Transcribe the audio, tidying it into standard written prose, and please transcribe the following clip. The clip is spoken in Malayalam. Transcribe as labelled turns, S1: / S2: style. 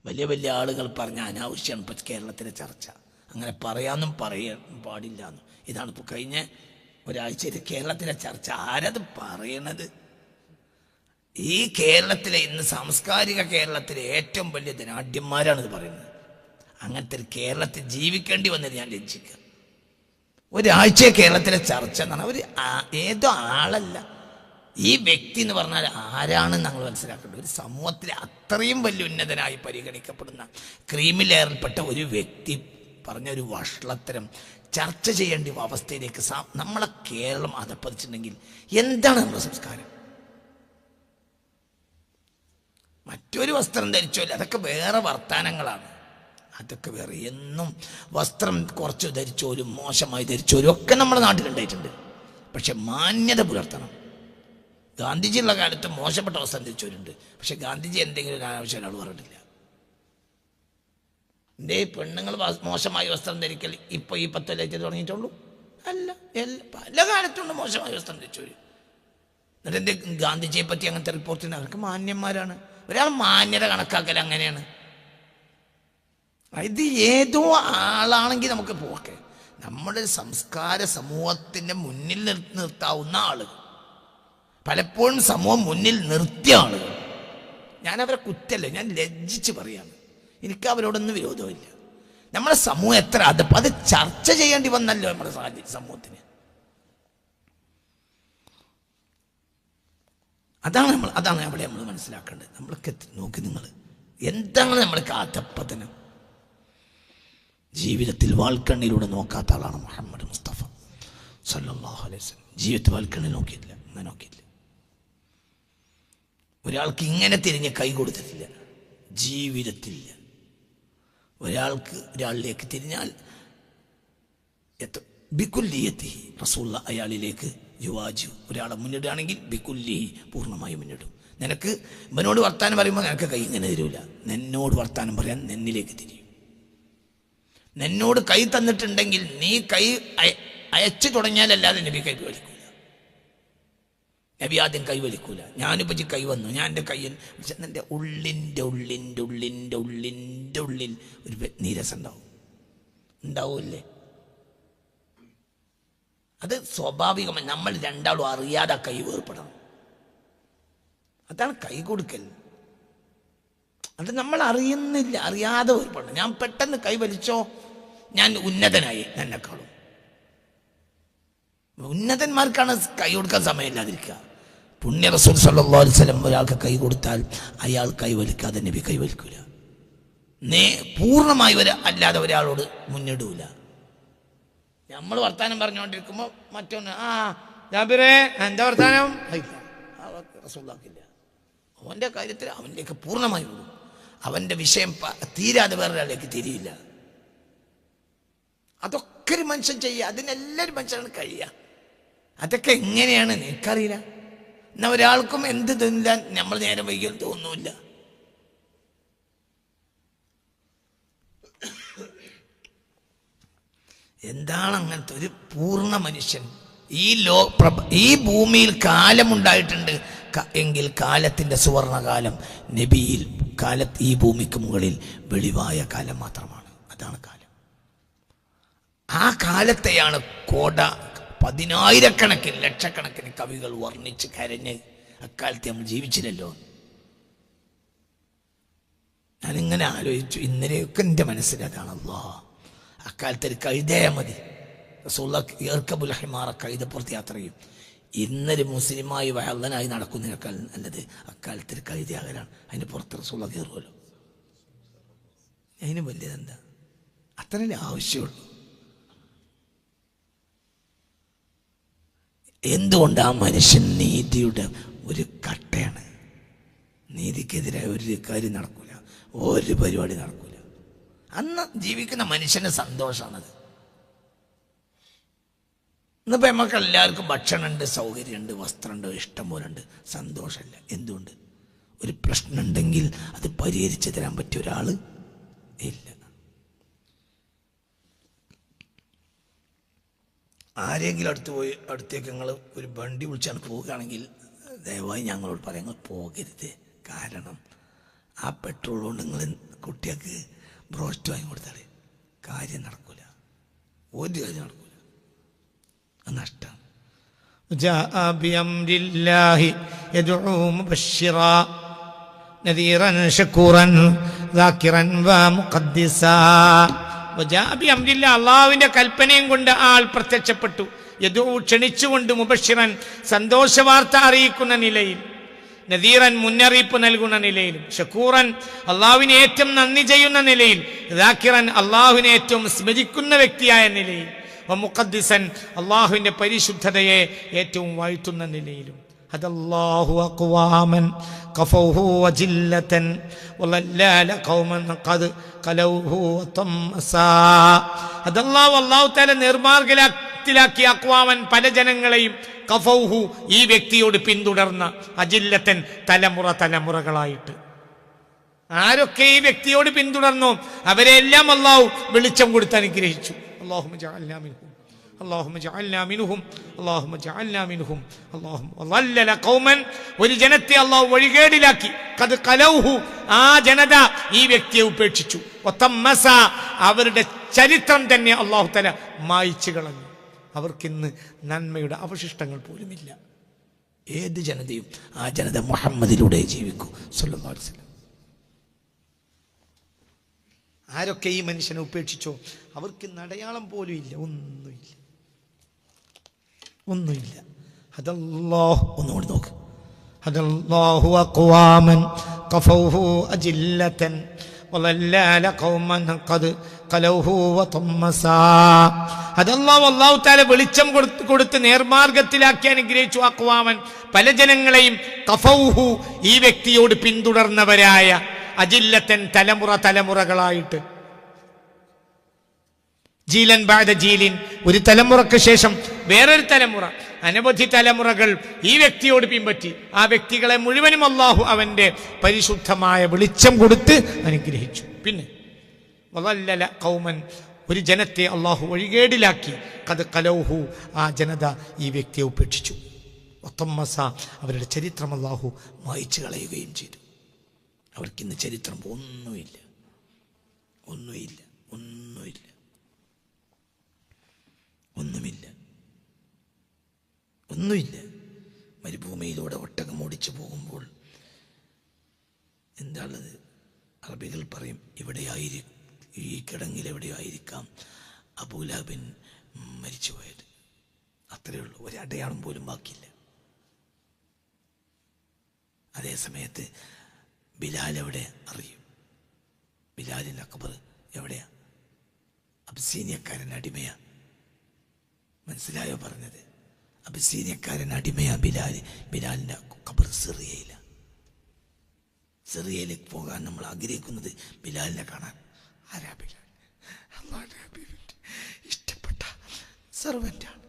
S1: വലിയ വലിയ ആളുകൾ പറഞ്ഞ അനാവശ്യമാണ് ഇപ്പം കേരളത്തിലെ ചർച്ച. അങ്ങനെ പറയാനും പറയാൻ പാടില്ല എന്നും. ഇതാണ് ഇപ്പോൾ കഴിഞ്ഞ ഒരാഴ്ചയിൽ കേരളത്തിലെ ചർച്ച. ആരത് പറയണത്? ഈ കേരളത്തിലെ ഇന്ന് സാംസ്കാരിക കേരളത്തിലെ ഏറ്റവും വലിയ ധനാഢ്യന്മാരാണിത് പറയുന്നത്. അങ്ങനത്തെ ഒരു കേരളത്തിൽ ജീവിക്കേണ്ടി വന്നത് ഞാൻ ലജ്ജിക്കുക. ഒരാഴ്ച കേരളത്തിലെ ചർച്ച എന്ന് പറഞ്ഞാൽ ഒരു ഏതോ ആളല്ല, ഈ വ്യക്തി എന്ന് പറഞ്ഞാൽ ആരാണെന്ന് നമ്മൾ മനസ്സിലാക്കേണ്ടത്. ഒരു സമൂഹത്തിലെ അത്രയും വലിയ ഉന്നതനായി പരിഗണിക്കപ്പെടുന്ന ക്രീമി ലെയറിൽപ്പെട്ട ഒരു വ്യക്തി പറഞ്ഞൊരു വഷളത്തരം ചർച്ച ചെയ്യേണ്ട അവസ്ഥയിലേക്ക് നമ്മളെ കേരളം അധപ്പതിച്ചിട്ടുണ്ടെങ്കിൽ എന്താണ് നമ്മുടെ സംസ്കാരം? മറ്റൊരു വസ്ത്രം ധരിച്ചോല്ല, അതൊക്കെ വേറെ വർത്താനങ്ങളാണ്. അതൊക്കെ വേറെ. എന്നും വസ്ത്രം കുറച്ച് ധരിച്ചോലും മോശമായി ധരിച്ചോലും ഒക്കെ നമ്മുടെ നാട്ടിലുണ്ടായിട്ടുണ്ട്. പക്ഷെ മാന്യത പുലർത്തണം. ഗാന്ധിജിയുള്ള കാലത്ത് മോശപ്പെട്ട വസ്ത്രം ധരിച്ചവരുണ്ട്. പക്ഷെ ഗാന്ധിജി എന്തെങ്കിലും ഒരു ആവശ്യം ഒരാൾ പറഞ്ഞിട്ടില്ല. എൻ്റെ പെണ്ണുങ്ങൾ മോശമായ വസ്ത്രം ധരിക്കൽ ഇപ്പോൾ ഈ 10 കൊല്ലം തുടങ്ങിയിട്ടുള്ളൂ? അല്ല, പല കാലത്തുണ്ട് മോശമായ വസ്ത്രം ധരിച്ചവർ. എന്നിട്ട് എൻ്റെ ഗാന്ധിജിയെ പറ്റി അങ്ങനത്തെ റിപ്പോർട്ടിന് അവർക്ക് മാന്യന്മാരാണ്. ഒരാൾ മാന്യത കണക്കാക്കൽ അങ്ങനെയാണ്. ഇത് ഏതോ ആളാണെങ്കിൽ നമുക്ക് പോക്കെ. നമ്മുടെ സംസ്കാര സമൂഹത്തിൻ്റെ മുന്നിൽ നിർത്താവുന്ന ആളുകൾ, പലപ്പോഴും സമൂഹം മുന്നിൽ നിർത്തിയ ആളുകൾ, ഞാനവരെ കുറ്റല്ല, ഞാൻ ലജ്ജിച്ച് പറയാണ്. എനിക്ക് അവരോടൊന്നും വിരോധമില്ല. നമ്മുടെ സമൂഹം എത്ര അത് ചർച്ച ചെയ്യേണ്ടി വന്നല്ലോ നമ്മുടെ സമൂഹത്തിന്. അതാണ് അവിടെ നമ്മൾ മനസ്സിലാക്കേണ്ടത്. നമ്മളൊക്കെ നോക്കി, നിങ്ങൾ എന്താണ് നമ്മൾക്ക് അധപ്പതനം? ജീവിതത്തിൽ വാൽക്കണ്ണിലൂടെ നോക്കാത്ത ആളാണ് മുഹമ്മദ് മുസ്തഫ സല്ലല്ലാഹു അലൈഹി വസല്ലം. ജീവിതത്തിൽ വാൽക്കണ്ണി നോക്കിയിട്ടില്ല, അങ്ങനെ നോക്കിയില്ല. ഒരാൾക്ക് ഇങ്ങനെ തിരിഞ്ഞ് കൈ കൊടുത്തിട്ടില്ല ജീവിതത്തില്ല. ഒരാളിലേക്ക് തിരിഞ്ഞാൽ ബിക്കുല്ലിയത്തി റസൂലുള്ള അയാളിലേക്ക് യുവാജു. ഒരാളെ മുന്നിടുകയാണെങ്കിൽ ബിക്കുല്ലിഹി പൂർണ്ണമായി മുന്നിടും. നിനക്ക് ഇവനോട് വർത്താനം പറയുമ്പോൾ നിനക്ക് കൈ ഇങ്ങനെ തരൂല. നിന്നോട് വർത്താനം പറയാൻ നിന്നിലേക്ക് തിരിയും. നിന്നോട് കൈ തന്നിട്ടുണ്ടെങ്കിൽ നീ കൈ അയച്ചു തുടങ്ങിയാലല്ലാതെ നബി കൈ വലിക്കൂല. നബി ആദ്യം കൈ വലിക്കൂല. ഞാനിപ്പോൾ കൈ വന്നു, ഞാൻ എൻ്റെ കയ്യിൽ എൻ്റെ ഉള്ളിൻ്റെ ഉള്ളിൽ ഒരു നീരസം ഉണ്ടാവില്ലേ? അത് സ്വാഭാവികമായി നമ്മൾ രണ്ടാളും അറിയാതെ കൈ വേർപ്പെടണം. അതാണ് കൈ കൊടുക്കൽ. അത് നമ്മൾ അറിയുന്നില്ല, അറിയാതെ വേർപ്പെടണം. ഞാൻ പെട്ടെന്ന് കൈ വലിച്ചോ, ഞാൻ ഉന്നതനായി. എന്നെക്കാളും ഉന്നതന്മാർക്കാണ് കൈ കൊടുക്കാൻ സമയമില്ലാതിരിക്കുക. പുണ്യ റസൂൽ സല്ലല്ലാഹു അലൈഹി വസല്ലം ഒരാൾക്ക് കൈ കൊടുത്താൽ അയാൾ കൈ വലിക്കാതെ നബി കൈ വലിക്കൂല. പൂർണ്ണമായി അല്ലാതെ ഒരാളോട് മുന്നിടൂല. നമ്മൾ വർത്താനം പറഞ്ഞുകൊണ്ടിരിക്കുമ്പോൾ മറ്റൊന്ന് ജാബിറേ എന്താ വർത്താനം റസൂലുള്ളാഹില്ല. അവൻ്റെ കാര്യത്തിൽ അവനിലേക്ക് പൂർണ്ണമായി വിടും. അവൻ്റെ വിഷയം തീരാതെ വേറൊരാളിലേക്ക് തിരിയില്ല. അതൊക്കെ ഒരു മനുഷ്യൻ ചെയ്യുക. അതിനെല്ലാവരും മനുഷ്യനാണ് കഴിയുക. അതൊക്കെ എങ്ങനെയാണ് എനിക്കറിയില്ല. എന്നാൽ ഒരാൾക്കും എന്ത് തോന്നില്ല, നമ്മൾ നേരം വൈകിയാൽ തോന്നുന്നില്ല. എന്താണ് അങ്ങനത്തെ ഒരു പൂർണ്ണ മനുഷ്യൻ? ഈ ഭൂമിയിൽ കാലമുണ്ടായിട്ടുണ്ട് എങ്കിൽ കാലത്തിൻ്റെ സുവർണകാലം നബിയിൽ ഈ ഭൂമിക്ക് മുകളിൽ വെളിവായ കാലം മാത്രമാണ്. അതാണ് കാലം. ആ കാലത്തെയാണ് 10,000-കണക്കിന് ലക്ഷക്കണക്കിന് കവികൾ വർണ്ണിച്ച് കരഞ്ഞ്. അക്കാലത്ത് നമ്മൾ ജീവിച്ചില്ലല്ലോ. ഞാനിങ്ങനെ ആലോചിച്ചു, ഇന്നലെയൊക്കെ എൻ്റെ മനസ്സിലതാണല്ലോ. അക്കാലത്ത് ഒരു കഴുതയാൽ മതി. റസൂലുള്ളാഹി ഹിമാറ കഴുതപ്പുറത്ത് യാത്ര ചെയ്യും. ഇന്നൊരു മുസ്ലിമായി വയള്ളനായി നടക്കുന്നതിനേക്കാൾ നല്ലത് അക്കാലത്ത് ഒരു കഴുതയാകലാണ്. അതിന് പുറത്ത് റസൂലുള്ളാഹി കയറുമല്ലോ. അതിന് വലിയതെന്താ? അത്രയല്ലേ ആവശ്യമുള്ളൂ. എന്തുകൊണ്ട് ആ മനുഷ്യൻ നീതിയുടെ ഒരു കട്ടയാണ്. നീതിക്കെതിരായ ഒരു കാര്യം നടക്കൂല, ഒരു പരിപാടി നടക്കൂല. അന്ന് ജീവിക്കുന്ന മനുഷ്യന് സന്തോഷമാണത്. ഇന്നിപ്പോൾ നമുക്ക് എല്ലാവർക്കും ഭക്ഷണമുണ്ട്, സൗകര്യമുണ്ട്, വസ്ത്രമുണ്ട്, ഇഷ്ടം പോലെ ഉണ്ട്. സന്തോഷമല്ല. എന്തുകൊണ്ട്? ഒരു പ്രശ്നമുണ്ടെങ്കിൽ അത് പരിഹരിച്ചു തരാൻ പറ്റിയ ഒരാൾ ഇല്ല. ആരെങ്കിലും അടുത്തേക്ക് നിങ്ങൾ ഒരു വണ്ടി വിളിച്ചാണ് പോവുകയാണെങ്കിൽ ദയവായി ഞങ്ങളോട് പറയാം, നിങ്ങൾ പോകരുത്. കാരണം ആ പെട്രോൾ കൊണ്ട് നിങ്ങൾ കുട്ടികൾക്ക് ബ്രോസ്റ്റ് വാങ്ങി കൊടുത്താൽ കാര്യം നടക്കൂല, ഒരു കാര്യം നടക്കൂല, അത് നഷ്ടമാണ്. جاء بأمر الله يدعو مبشرا نذيرا شكورا ذاكرا ومقدسا. وجاء بأمر الله, അല്ലാഹുവിന്റെ കൽപ്പനയും കൊണ്ട് ആൾ പ്രത്യക്ഷപ്പെട്ടു. യദൂ, ക്ഷണിച്ചുകൊണ്ട്, മുബശ്ശിറൻ, സന്തോഷവാർത്ത അറിയിക്കുന്ന നിലയിൽ, നദീറൻ, മുന്നറിയിപ്പ് നൽകുന്ന നിലയിലും, ഷക്കൂറൻ, അള്ളാഹുവിനെ ഏറ്റവും നന്ദി ചെയ്യുന്ന നിലയിൽ, ദാക്കിറൻ, അള്ളാഹുവിനെ ഏറ്റവും സ്മരിക്കുന്ന വ്യക്തിയായ നിലയിൽ, മുഖദ്ദിസൻ, അള്ളാഹുവിന്റെ പരിശുദ്ധതയെ ഏറ്റവും വാഴ്ത്തുന്ന നിലയിലും. ഹദല്ലാഹു അഖ്വാമൻ ഖഫൗഹു വജില്ലതൻ വലല്ലാല ഖൗമൻ ഖദ് ഖലൗഹു വതംസാ. ഹദല്ലാഹു, അല്ലാഹു തആല നിർമാർഗ്ഗത്തിലാക്കി, അഖ്വാമൻ, പല ജനങ്ങളെയും, ഖഫൗഹു, ഈ വ്യക്തിയോട് പിന്തുടർന്ന, അജില്ലതൻ, തലമുറകളായിട്ട്. ആരൊക്കെ ഈ വ്യക്തിയോട് പിന്തുടർന്നോ അവരെല്ലാം അല്ലാഹു വെളിച്ചം കൊടുത്ത് അനുഗ്രഹിച്ചു. اللهم اجعلنا منهم اللهم اجعلنا منهم اللهم اجعلنا منهم اللهم وظلل قوما, ഒരു ജനത്തെ അല്ലാഹു വഴികേടിലാക്കി, ഖദ് ഖലൗഹു, ആ ജനത ഈ വ്യക്തിയെ ഉപേക്ഷിച്ചു, വതമ്മസ, അവരുടെ ചരിത്രം തന്നെ അല്ലാഹു തആല മായ്ച്ചു കളഞ്ഞു. അവർക്കിന്ന് നന്മയുടെ അവശിഷ്ടങ്ങൾ പോലുമില്ല. ഏത് ജനതയും ആ ജനത മുഹമ്മദിലൂടെ ജീവിക്കൂ സല്ലല്ലാഹു അലൈഹി വസല്ലം. ആരൊക്കെ ഈ മനുഷ്യനെ ഉപേക്ഷിച്ചോ അവർക്ക് അടയാളം പോലും ഇല്ല, ഒന്നുമില്ല. ഹദല്ലാഹു, ഒന്നുകൂടി നോക്ക്. ഹദല്ലാഹു അഖ്വാമൻ ഖഫൗഹു അജില്ലതൻ വലല്ലാല ഖൗമൻ ഖദ് ഖലൗഹു വതമ്മസാ. ഹദല്ലാഹു, അല്ലാഹു തആല വെളിച്ചം കൊടുത്ത് നേർമാർഗത്തിലാക്കി അനുഗ്രഹിച്ചു. അഖ്വാമൻ, പല ജനങ്ങളെയും, ഖഫൗഹു, ഈ വ്യക്തിയോട് പിന്തുടർന്നവരായ, അജില്ലത്തൻ, തലമുറകളായിട്ട്. ജീലൻ ബഅദ ജീലിൻ, ഒരു തലമുറക്ക് ശേഷം വേറൊരു തലമുറ, അനവധി തലമുറകൾ ഈ വ്യക്തിയോട് പിൻപറ്റി. ആ വ്യക്തികളെ മുഴുവനും അല്ലാഹു അവന്റെ പരിശുദ്ധമായ വെളിച്ചം കൊടുത്ത് അനുഗ്രഹിച്ചു. പിന്നെ വളല്ലല ഖൗമൻ, ഒരു ജനത്തെ അല്ലാഹു വഴികേടിലാക്കി. ഖദ് ഖലൗഹു, ആ ജനത ഈ വ്യക്തിയെ ഉപേക്ഷിച്ചു. വതമ്മസ, അവരുടെ ചരിത്രം അല്ലാഹു മായ്ച്ചു കളയുകയും ചെയ്തു. അവർക്കിന്ന് ചരിത്രം ഒന്നുമില്ല. മരുഭൂമിയിലൂടെ ഒട്ടകം ഓടിച്ചു പോകുമ്പോൾ എന്താണത്? അറബികൾ പറയും, ഇവിടെയായിരിക്കും, ഈ കിടങ്ങിൽ എവിടെയായിരിക്കാം അബൂലഹബിൻ മരിച്ചുപോയത്. അത്രയേ ഉള്ളൂ, ഒരു അടയാളം പോലും ബാക്കിയില്ല. അതേ സമയത്ത് ബിലാൽ എവിടെ അറിയും? ബിലാലിൻ അക്ബർ എവിടെയാ? അബിസീനിയക്കാരൻ അടിമയാ. മനസ്സിലായോ പറഞ്ഞത്? അബിസീനിയക്കാരൻ അടിമയാ ബിലാൽ. ബിലാലിന്റെ ഖബർ സിറിയയിലേക്ക് പോകാൻ നമ്മൾ ആഗ്രഹിക്കുന്നത് ബിലാലിനെ കാണാൻ. ആരാ ബിലാൽ? അല്ലാഹുവിന്റെ ഹബീബിന്റെ ഇഷ്ടപ്പെട്ട സർവന്റാണ്.